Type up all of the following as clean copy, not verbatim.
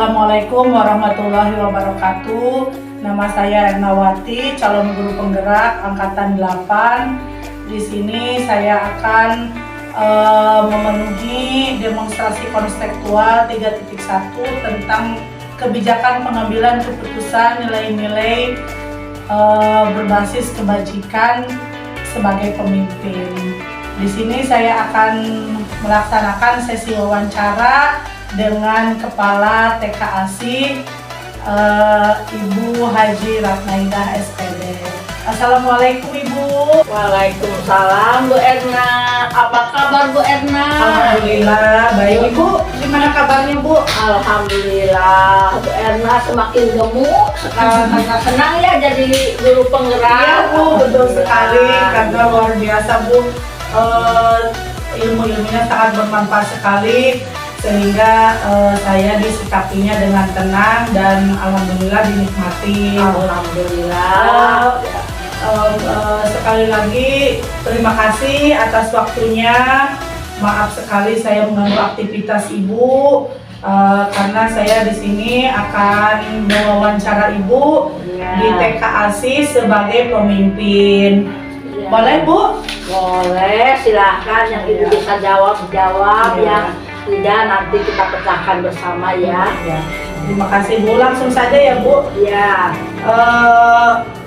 Assalamualaikum warahmatullahi wabarakatuh. Nama saya Ernawati, calon guru penggerak angkatan 8. Di sini saya akan memenuhi demonstrasi konseptual 3.1 tentang kebijakan pengambilan keputusan nilai-nilai berbasis kebajikan sebagai pemimpin. Di sini saya akan melaksanakan sesi wawancara dengan Kepala TK ASI Ibu Haji Ratnaidah SPD. Assalamualaikum Ibu. Waalaikumsalam Bu Erna. Apa kabar Bu Erna? Alhamdulillah baik. Ibu gimana kabarnya Bu? Alhamdulillah Bu Erna semakin gemuk sekarang karena senang ya jadi guru penggerak. Iya Bu, betul sekali karena luar biasa Bu. Ilmu-ilmunya sangat bermanfaat sekali sehingga saya disikapinya dengan tenang dan alhamdulillah dinikmati. Alhamdulillah. Sekali lagi terima kasih atas waktunya. Maaf sekali saya mengganggu aktivitas Ibu karena saya di sini akan mewawancara Ibu di TK ASI sebagai pemimpin. Boleh Bu? Boleh, silahkan yang Ibu bisa jawab ya. Tidak, nanti kita pecahkan bersama ya. Terima kasih Bu, langsung saja ya Bu. Ya.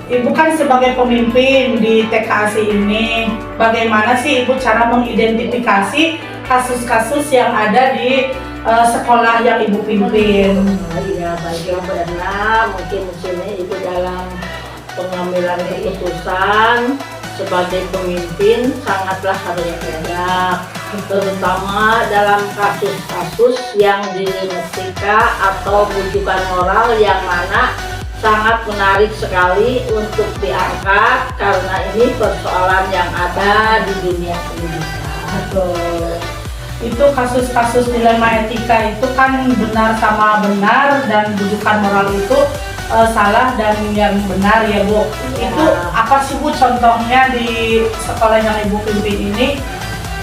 Ibu kan sebagai pemimpin di TK ASI ini, bagaimana sih Ibu cara mengidentifikasi kasus-kasus yang ada di sekolah yang Ibu pimpin? Iya, baiklah Bu Erna, mungkin di sini Ibu dalam pengambilan keputusan sebagai pemimpin sangatlah harus cerdas, terutama dalam kasus-kasus yang diletika atau bujukan moral yang mana sangat menarik sekali untuk diangkat karena ini persoalan yang ada di dunia pendidikan. Betul. Itu kasus-kasus dilema etika itu kan benar sama benar dan bujukan moral itu salah dan yang benar ya Bu. Ya. Itu apa sih Bu contohnya di sekolah yang Ibu pimpin ini?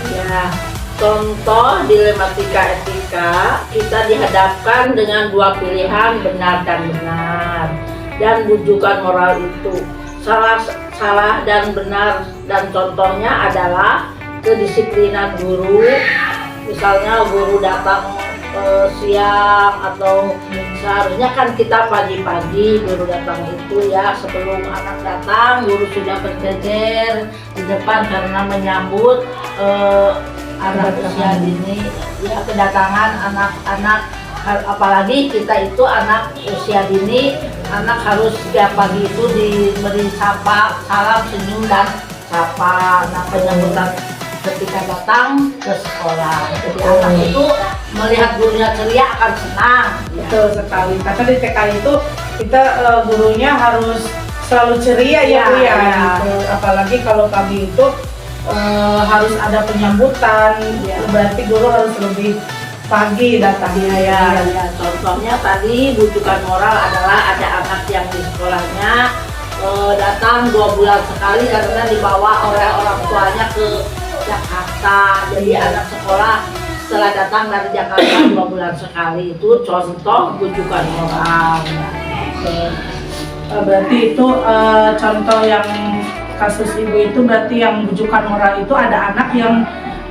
Ya, contoh dilematika etika kita dihadapkan dengan dua pilihan benar dan benar, dan bujukan moral itu salah dan benar, dan contohnya adalah kedisiplinan guru. Misalnya guru datang siang atau seharusnya kan kita pagi-pagi guru datang itu ya, sebelum anak datang guru sudah berjejer di depan karena menyambut anak usia dini ya, kedatangan anak-anak, apalagi kita itu anak usia dini, anak harus setiap pagi itu diberi sapa, salam, senyum dan sapa. Nah, penyambutan ketika datang ke sekolah, jadi anak itu melihat gurunya ceria akan senang. Betul sekali, karena di TK itu kita gurunya harus selalu ceria ya Bu ya. Gitu. Apalagi kalau pagi itu harus ada penyambutan, berarti guru harus lebih pagi datangnya ya. Contohnya tadi bujukan moral adalah ada anak yang di sekolahnya datang 2 bulan sekali karena dibawa oleh orang tuanya ke Jakarta. Jadi anak sekolah setelah datang dari Jakarta 2 bulan sekali, itu contoh bujukan moral. Berarti itu contoh yang kasus Ibu itu berarti yang bujukan moral itu ada anak yang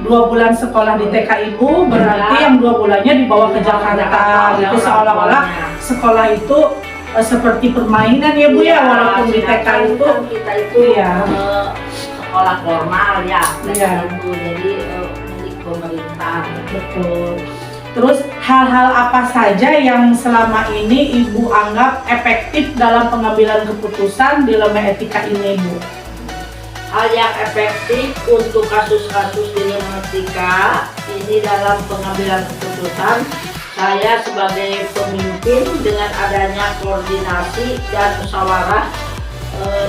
2 bulan sekolah di TK Ibu, berarti yang 2 bulannya dibawa ke Jakarta. Itu seolah-olah sekolah itu seperti permainan ya Bu ya, walaupun di TK itu kita itu sekolah formal ya, itu jadi milik pemerintah. Betul. Terus hal-hal apa saja yang selama ini Ibu anggap efektif dalam pengambilan keputusan dilema etika ini Bu? Hal yang efektif untuk kasus-kasus dilema etika ini dalam pengambilan keputusan, saya sebagai pemimpin dengan adanya koordinasi dan musyawarah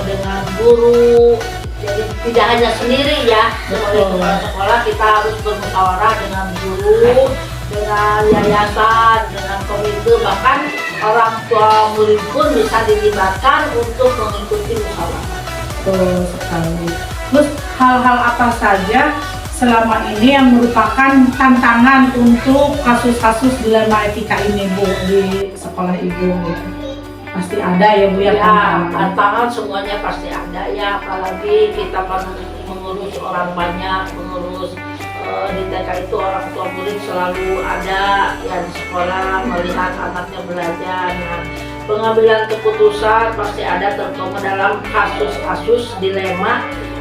dengan guru. Jadi tidak hanya sendiri ya, sebagai kepala sekolah kita harus bermusyawarah dengan guru, dengan yayasan, dengan komite, bahkan orang tua murid pun bisa dilibatkan untuk mengikuti musyawarah. Betul sekali. Terus hal-hal apa saja selama ini yang merupakan tantangan untuk kasus-kasus dilema etika ini Bu di sekolah Ibu gitu? Pasti ada ya Bu ya, tantangan semuanya pasti ada ya, apalagi kita mengurus orang banyak, mengurus di TK itu orang tua murid selalu ada yang di sekolah melihat anaknya belajar. Nah, pengambilan keputusan pasti ada terutama dalam kasus-kasus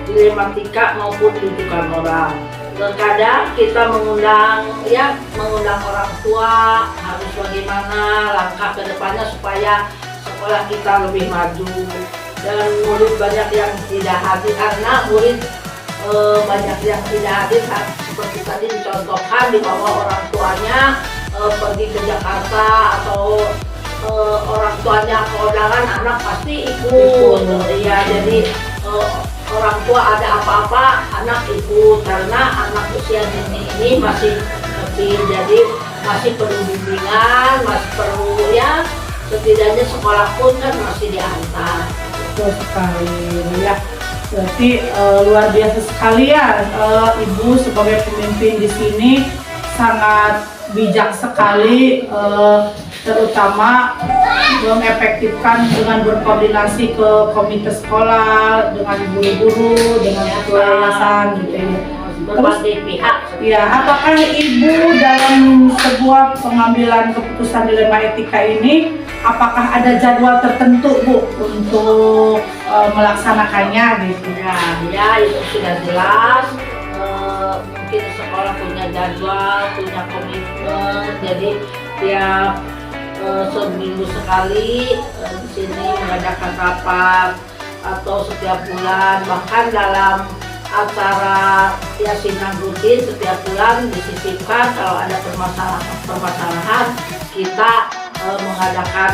dilematika maupun rujukan moral. Terkadang kita mengundang orang tua harus bagaimana langkah ke depannya supaya sekolah kita lebih maju, dan murid banyak yang tidak hadir karena murid banyak yang tidak hadir seperti tadi dicontohkan di bawah orang tuanya pergi ke Jakarta atau orang tuanya keundangan, anak pasti ikut ya. Jadi orang tua ada apa-apa anak ikut karena anak usia dini ini masih kecil, jadi masih perlu bimbingan, masih perlu ya setidaknya sekolah pun kan masih diantar. Betul sekali ya. Berarti luar biasa sekali ya, Ibu sebagai pemimpin di sini sangat bijak sekali, terutama mengefektifkan dengan berkoordinasi ke komite sekolah, dengan guru-guru, dengan ketua yayasan gitu ya. Berbagai pihak. Ya, apakah Ibu dalam sebuah pengambilan keputusan dilema etika ini, apakah ada jadwal tertentu Bu untuk melaksanakannya gitu? Ya itu sudah jelas. Mungkin sekolah punya jadwal, punya komitmen, jadi tiap seminggu sekali di sini mengadakan rapat atau setiap bulan, bahkan dalam acara yasinan rutin setiap bulan disisipkan kalau ada permasalahan kita mengadakan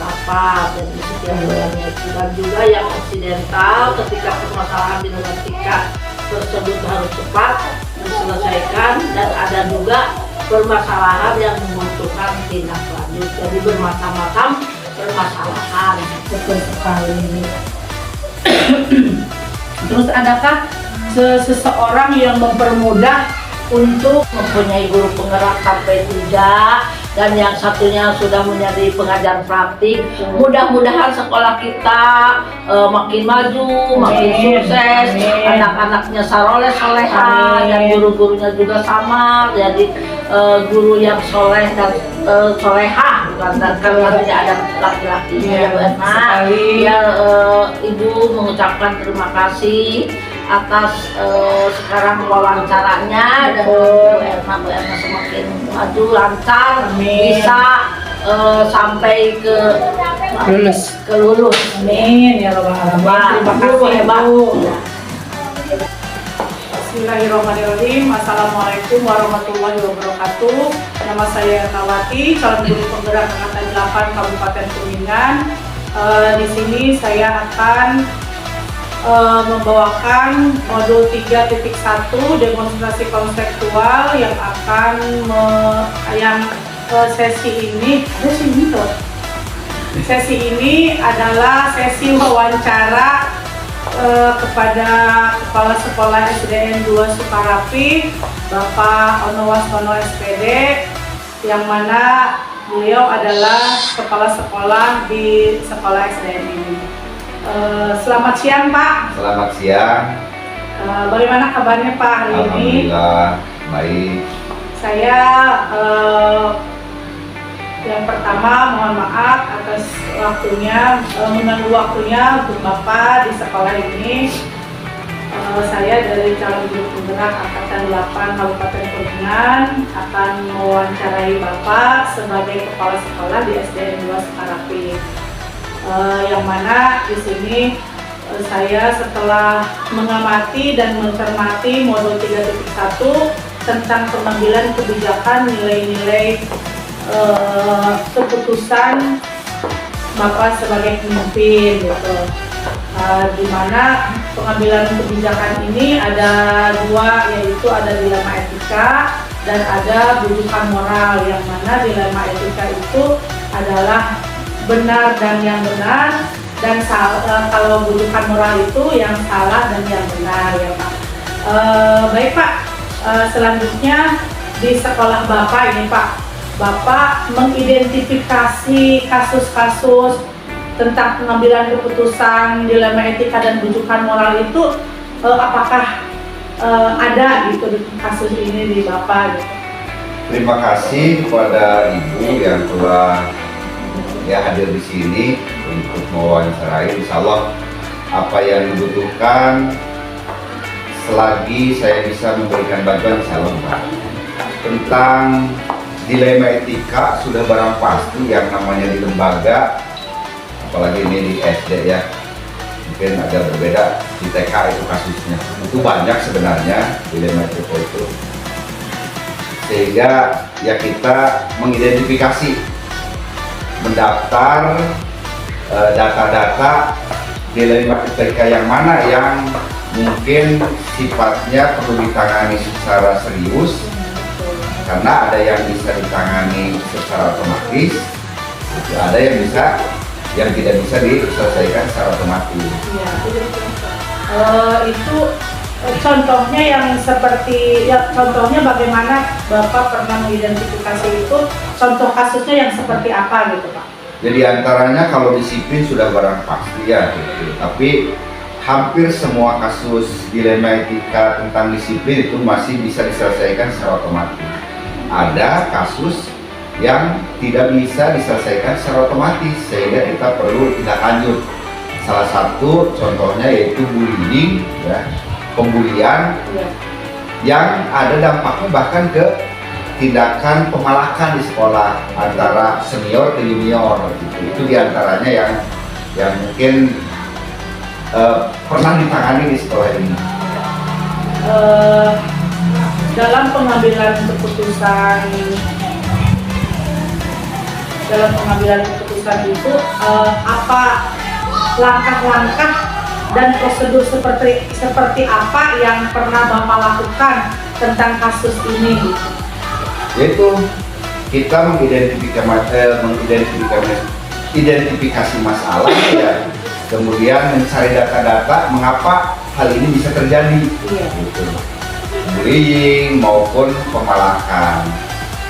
rapat dan setiap bulannya. Dan juga yang insidental ketika permasalahan di dilematika tersebut harus cepat diselesaikan, dan ada juga permasalahan yang membutuhkan tindak lanjut, jadi bermacam-macam permasalahan. Betul sekali. Terus adakah seseorang yang mempermudah untuk mempunyai guru penggerak sampai 3, dan yang satunya sudah menjadi pengajar praktik? Mudah-mudahan sekolah kita makin maju, makin sukses, anak-anaknya soleh-soleha, dan guru-gurunya juga sama, jadi guru yang soleh dan soleha, dan karena tidak ada laki-laki. Ibu mengucapkan terima kasih atas sekarang wawancaranya, dan Bu Erna semakin maju lancar, bisa sampai ke lulus. Amin ya Rabbal Alamin. Terima kasih hebat. Bismillahirrahmanirrahim. Assalamualaikum warahmatullahi wabarakatuh. Nama saya Ernawati, calon guru penggerak angkatan 8 Kabupaten Kuningan. Di sini saya akan membawakan modul 3.1 demonstrasi konseptual yang akan sesi ini adalah sesi wawancara kepada Kepala Sekolah SDN 2 Sukarapi, Bapak Ono Wastono SPD, yang mana beliau adalah kepala sekolah di sekolah SDN ini. Selamat siang Pak. Selamat siang. Bagaimana kabarnya Pak hari ini? Alhamdulillah baik. Saya yang pertama mohon maaf atas mengganggu waktunya untuk Bapak di sekolah ini. Saya dari calon guru penggerak angkatan 8 Kabupaten Kuningan akan mewawancarai Bapak sebagai kepala sekolah di SDN 2 Sukarapi. Yang mana di sini saya setelah mengamati dan mencermati modul 3.1 tentang pengambilan kebijakan nilai-nilai keputusan Bapak sebagai pemimpin gitu. Di mana pengambilan kebijakan ini ada dua, yaitu ada dilema etika dan ada bujukan moral, yang mana dilema etika itu adalah benar dan yang benar, dan kalau bujukan moral itu yang salah dan yang benar ya Pak. Baik Pak, Selanjutnya di sekolah Bapak ini Pak, Bapak mengidentifikasi kasus-kasus tentang pengambilan keputusan, dilema etika dan rujukan moral itu apakah ada gitu di kasus ini di Bapak gitu? Terima kasih kepada Ibu yang telah hadir di sini untuk mewawancarai. Insya Allah apa yang dibutuhkan selagi saya bisa memberikan bantuan, insya Allah Pak. Tentang dilema etika sudah barang pasti yang namanya di lembaga, apalagi ini di SD ya, mungkin agak berbeda. Di TK itu kasusnya itu banyak sebenarnya dilema etika itu, sehingga ya kita mengidentifikasi, mendaftar data-data dilema etika yang mana yang mungkin sifatnya perlu ditangani secara serius, karena ada yang bisa ditangani secara otomatis, ada yang tidak bisa diselesaikan secara otomatis. Ya, itu contohnya yang seperti ya, contohnya bagaimana Bapak pernah mengidentifikasi itu, contoh kasusnya yang seperti apa gitu Pak? Jadi antaranya kalau disiplin sudah barang pasti ya gitu. Tapi hampir semua kasus dilema etika tentang disiplin itu masih bisa diselesaikan secara otomatis. Ada kasus yang tidak bisa diselesaikan secara otomatis, sehingga kita perlu tindak lanjut. Salah satu contohnya yaitu bullying, ya, pembulian yang ada dampaknya bahkan ke tindakan pemalakan di sekolah antara senior ke junior gitu. Itu diantaranya yang mungkin pernah ditangani di sekolah ini. Dalam pengambilan keputusan itu apa langkah-langkah dan prosedur seperti apa yang pernah Bapak lakukan tentang kasus ini gitu? Yaitu kita mengidentifikasi masalah ya, kemudian mencari data-data mengapa hal ini bisa terjadi, gitu. Bullying maupun pemalakan.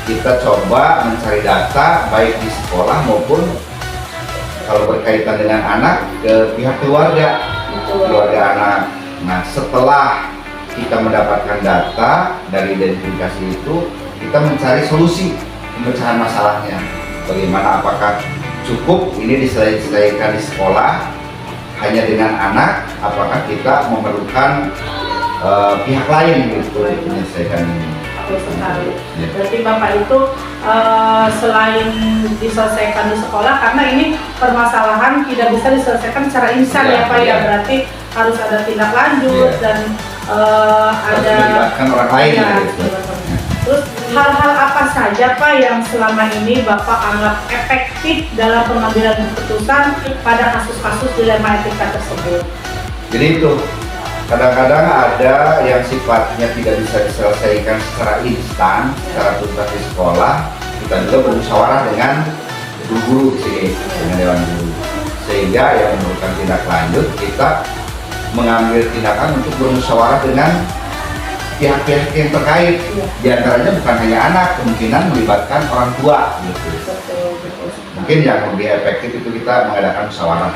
Kita coba mencari data baik di sekolah maupun kalau berkaitan dengan anak ke pihak keluarga anak. Nah, setelah kita mendapatkan data dari identifikasi itu, kita mencari solusi pemecahan masalahnya. Bagaimana, apakah cukup ini diselesaikan di sekolah hanya dengan anak, apakah kita memerlukan pihak lain gitu untuk menyelesaikan ini. Betul sekali. Berarti Bapak itu selain diselesaikan di sekolah, karena ini permasalahan tidak bisa diselesaikan secara instan ya Pak ya, berarti harus ada tindak lanjut dan ada melibatkan orang lain. Ya, terus hal-hal apa saja Pak yang selama ini Bapak anggap efektif dalam pengambilan keputusan pada kasus-kasus dilema etika tersebut? Jadi itu kadang-kadang ada yang sifatnya tidak bisa diselesaikan secara instan, secara tuntas di sekolah. Kita juga bermusyawarah dengan guru di sini, dengan dewan guru, sehingga yang memerlukan tindak lanjut kita mengambil tindakan untuk bermusyawarah dengan pihak-pihak yang terkait. Di antaranya bukan hanya anak, kemungkinan melibatkan orang tua gitu. Mungkin yang lebih efektif itu kita mengadakan musyawarah.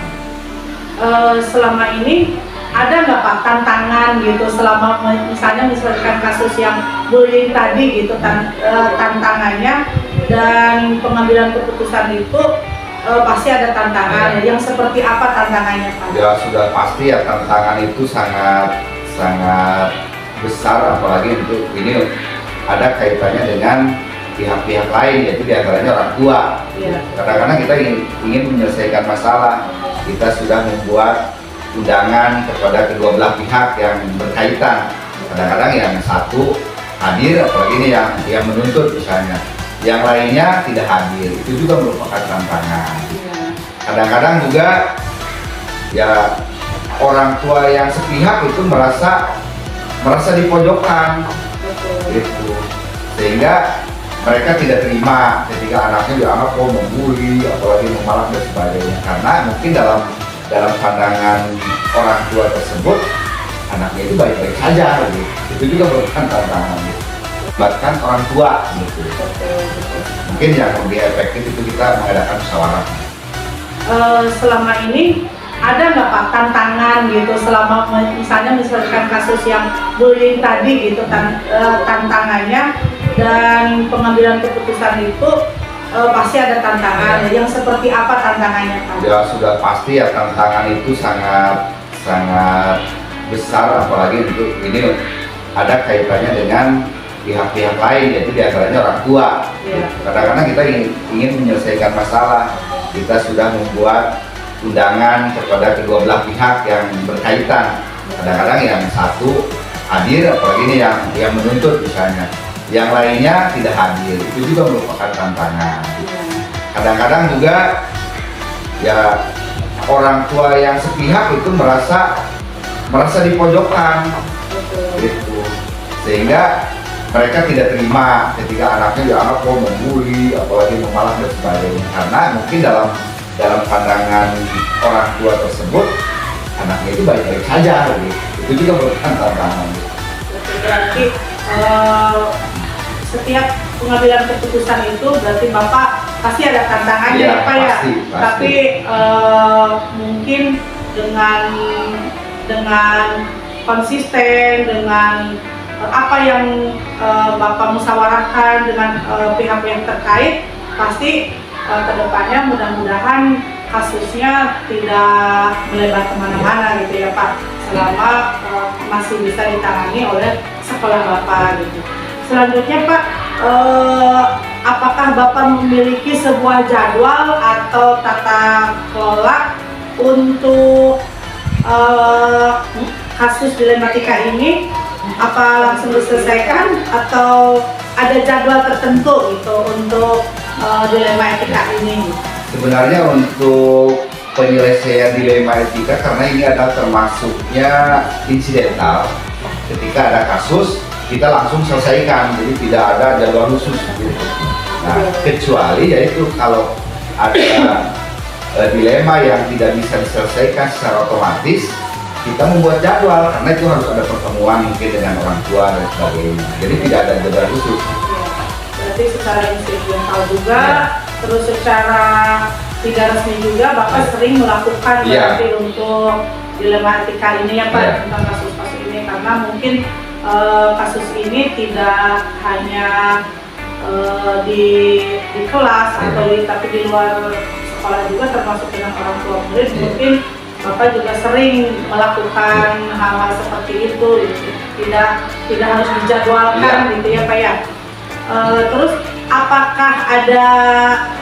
Selama ini ada nggak Pak tantangan gitu selama misalkan kasus yang bullying tadi gitu, tantangannya dan pengambilan keputusan itu pasti ada tantangan. Yang seperti apa tantangannya Pak? Ya sudah pasti ya, tantangan itu sangat besar, apalagi untuk ini ada kaitannya dengan pihak-pihak lain, yaitu diantaranya orang tua. Kadang-kadang kita ingin menyelesaikan masalah, kita sudah membuat undangan kepada kedua belah pihak yang berkaitan. Kadang-kadang yang satu hadir, apalagi ini yang menuntut misalnya, yang lainnya tidak hadir, itu juga merupakan tantangan. Kadang-kadang juga ya orang tua yang sepihak itu merasa dipojokkan, gitu. Sehingga mereka tidak terima ketika anaknya dianggap membuli, apalagi memalak dan sebagainya. Karena mungkin dalam pandangan orang tua tersebut anaknya itu baik-baik saja, gitu. Itu juga merupakan tantangan. melibatkan orang tua gitu. Mungkin yang lebih efektif itu kita mengadakan musyawarah. Selama ini ada nggak Pak tantangan gitu selama misalkan kasus yang bullying tadi gitu tantangannya dan pengambilan keputusan itu pasti ada tantangan. Yang seperti apa tantangannya Pak? Ya sudah pasti ya, tantangan itu sangat besar, apalagi untuk ini ada kaitannya dengan pihak-pihak lain, yaitu diantaranya orang tua. Kadang-kadang kita ingin menyelesaikan masalah, kita sudah membuat undangan kepada kedua belah pihak yang berkaitan. Kadang-kadang yang satu hadir, apalagi ini yang menuntut misalnya, yang lainnya tidak hadir, itu juga merupakan tantangan. Kadang-kadang juga ya orang tua yang sepihak itu merasa dipojokkan gitu, sehingga mereka tidak terima ketika anaknya dianggap membuli, apalagi memalah dan sebagainya, karena mungkin dalam pandangan orang tua tersebut anaknya itu baik-baik saja gitu. Itu juga merupakan tantangan. Berarti setiap pengambilan keputusan itu berarti Bapak pasti ada tantangannya ya, Pak ya. Pasti. Tapi mungkin dengan konsisten, dengan apa yang Bapak musyawarahkan dengan pihak yang terkait, pasti kedepannya mudah-mudahan kasusnya tidak melebar kemana-mana gitu ya Pak, selama masih bisa ditangani oleh sekolah Bapak gitu. Selanjutnya Pak, apakah Bapak memiliki sebuah jadwal atau tata kelola untuk kasus dilematika ini? Apa langsung diselesaikan atau ada jadwal tertentu gitu untuk dilema etika ini? Sebenarnya untuk penyelesaian dilema etika, karena ini adalah termasuknya insidental, ketika ada kasus kita langsung selesaikan, jadi tidak ada jadwal khusus gitu. Nah, kecuali yaitu kalau ada dilema yang tidak bisa diselesaikan secara otomatis, kita membuat jadwal, karena itu harus ada pertemuan mungkin dengan orang tua dan sebagainya. Jadi tidak ada jadwal khusus. Berarti secara insidental juga, terus secara tidak resmi juga Bapak sering melakukan berarti untuk dilema etika ini ya Pak, tentang kasus-kasus ini, karena mungkin kasus ini tidak hanya di kelas atau tapi di luar sekolah juga, termasuk dengan orang tua murid. Mungkin Bapak juga sering melakukan hal-hal seperti itu, tidak harus dijadwalkan gitu ya Pak ya. Terus apakah ada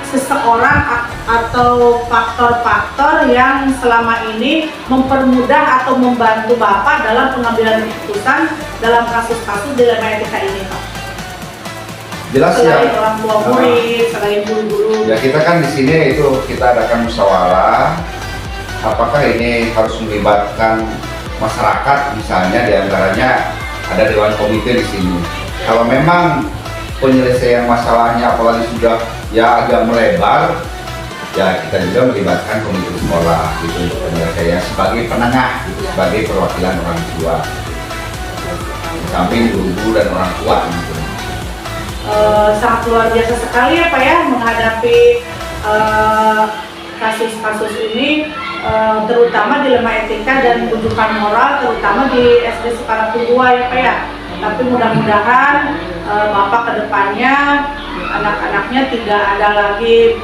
seseorang atau faktor-faktor yang selama ini mempermudah atau membantu Bapak dalam pengambilan keputusan dalam kasus-kasus dilema etika ini Pak? Jelas selain ya. Orang tua murid, selain guru-guru. Ya kita kan di sini itu kita adakan musyawarah. Apakah ini harus melibatkan masyarakat, misalnya diantaranya ada dewan komite di sini. Kalau memang penyelesaian masalahnya apalagi sudah ya agak melebar, ya kita juga melibatkan komite sekolah gitu untuk penyelesaian sebagai penengah, gitu, sebagai perwakilan orang tua, di samping guru dan orang tua gitu. Sangat luar biasa sekali ya Pak ya menghadapi kasus-kasus ini, terutama dilema etika dan rujukan moral, terutama di SD Sekarang 2 ya Pak ya. Tapi mudah-mudahan Bapak kedepannya anak-anaknya tidak ada lagi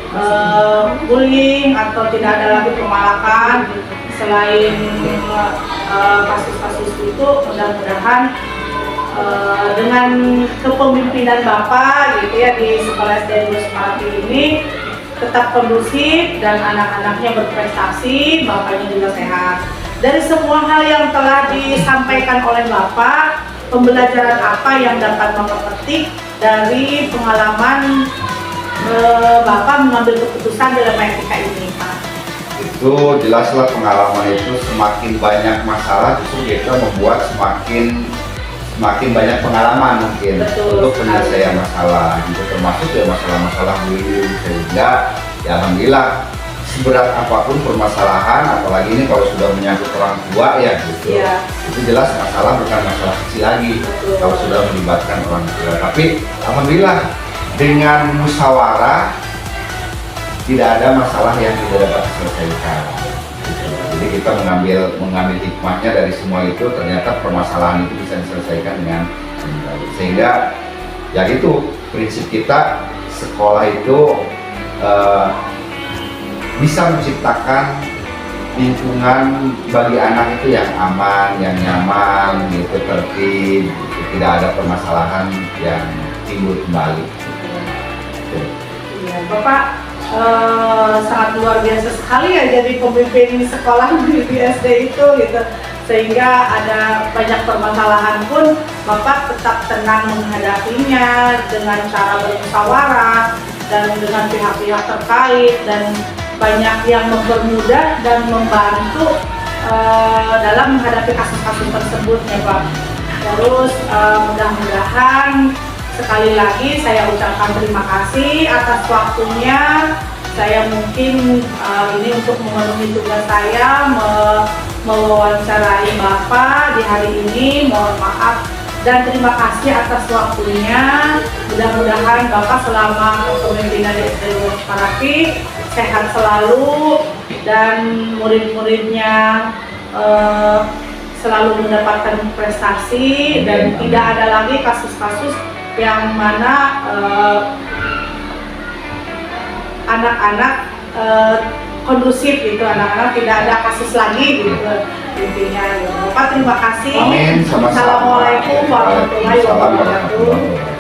bullying atau tidak ada lagi pemalakan. Selain kasus-kasus itu, mudah-mudahan dengan kepemimpinan Bapak gitu ya di sekolah SD Sekarang ini tetap kondusif dan anak-anaknya berprestasi, Bapaknya juga sehat. Dari semua hal yang telah disampaikan oleh Bapak, pembelajaran apa yang dapat Bapak petik dari pengalaman Bapak mengambil keputusan dalam etika ini, Pak? Itu jelaslah pengalaman itu, semakin banyak masalah justru kita membuat semakin banyak pengalaman mungkin. Betul, untuk penyelesaian masalah, gitu, termasuk ya masalah-masalah bullying, sehingga ya alhamdulillah seberat apapun permasalahan, apalagi ini kalau sudah menyangkut orang tua ya gitu. Iya. Itu jelas masalah bukan masalah kecil lagi. Betul. Kalau sudah melibatkan orang tua. Tapi alhamdulillah dengan musyawarah tidak ada masalah yang tidak dapat diselesaikan. Gitu. Jadi kita mengambil hikmahnya dari semua itu, ternyata permasalahan itu bisa diselesaikan dengan baik. Sehingga ya itu prinsip kita, sekolah itu bisa menciptakan lingkungan bagi anak itu yang aman, yang nyaman, gitu, tertib, gitu. Tidak ada permasalahan yang timbul kembali. Gitu. Iya, Bapak sangat luar biasa sekali ya jadi pemimpin sekolah di SD itu gitu, sehingga ada banyak permasalahan pun Bapak tetap tenang menghadapinya dengan cara bermusyawarah dan dengan pihak-pihak terkait, dan banyak yang mempermudah dan membantu dalam menghadapi kasus-kasus tersebut ya Pak. Terus mudah-mudahan sekali lagi saya ucapkan terima kasih atas waktunya. Saya mungkin ini untuk memenuhi tugas saya mewawancarai Bapak di hari ini. Mohon maaf dan terima kasih atas waktunya. Mudah-mudahan Bapak selama kepemimpinan di SD Parapi sehat selalu dan murid-muridnya selalu mendapatkan prestasi dan tidak ada lagi kasus-kasus yang mana anak-anak kondusif gitu, anak-anak tidak ada kasus lagi gitu intinya. Bapak terima kasih. Amin. Sama-sama. Assalamualaikum warahmatullahi Waalaikumsalam wabarakatuh. warahmatullahi wabarakatuh.